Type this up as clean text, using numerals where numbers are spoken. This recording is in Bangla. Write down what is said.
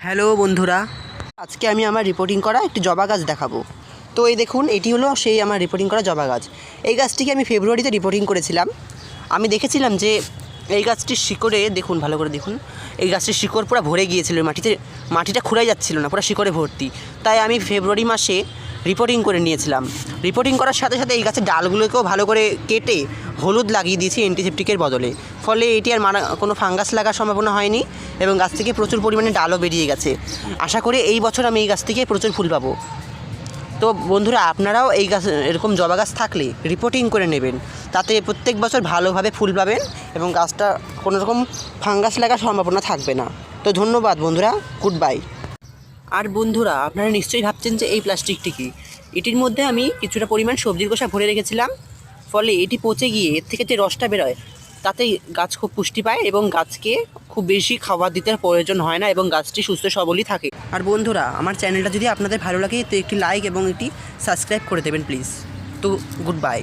হ্যালো বন্ধুরা, আজকে আমি আমার রিপোর্টিং করা একটি জবা গাছ দেখাবো। তো এই দেখুন, এটি হলো সেই আমার রিপোর্টিং করা জবা গাছ। এই গাছটিকে আমি ফেব্রুয়ারিতে রিপোর্টিং করেছিলাম। আমি দেখেছিলাম যে এই গাছটির শিকড়ে দেখুন, ভালো করে দেখুন, এই গাছটির শিকড় পুরো ভরে গিয়েছিল মাটিতে, মাটিটা খুঁড়াই যাচ্ছিল না, পুরো শিকড়ে ভর্তি। তাই আমি ফেব্রুয়ারি মাসে রিপোর্টিং করে নিয়েছিলাম। রিপোর্টিং করার সাথে সাথে এই গাছের ডালগুলোকেও ভালো করে কেটে হলুদ লাগিয়ে দিয়েছি অ্যান্টিসেপটিকের বদলে। ফলে এটি আর কোনো ফাঙ্গাস লাগার সম্ভাবনা হয়নি এবং গাছ থেকে প্রচুর পরিমাণে ডালও বেরিয়ে গেছে। আশা করি এই বছর আমি এই গাছ থেকে প্রচুর ফুল পাবো। তো বন্ধুরা, আপনারাও এই গাছ, এরকম জবা গাছ থাকলে রিপোর্টিং করে নেবেন, তাতে প্রত্যেক বছর ভালোভাবে ফুল পাবেন এবং গাছটা কোনো রকম ফাঙ্গাস লাগার সম্ভাবনা থাকবে না। তো ধন্যবাদ বন্ধুরা, গুড বাই। আর বন্ধুরা, আপনারা নিশ্চয়ই ভাবছেন যে এই প্লাস্টিকটি কী। এটির মধ্যে আমি কিছুটা পরিমাণ সবজির খোসা ভরে রেখেছিলাম, ফলে এটি পচে গিয়ে এর থেকে যে রসটা বেরোয় তাতে গাছ খুব পুষ্টি পায় এবং গাছকে খুব বেশি খাবার দিতে প্রয়োজন হয় না এবং গাছটি সুস্থ সবলই থাকে। আর বন্ধুরা, আমার চ্যানেলটা যদি আপনাদের ভালো লাগে তো একটি লাইক এবং একটি সাবস্ক্রাইব করে দেবেন প্লিজ। তো গুড বাই।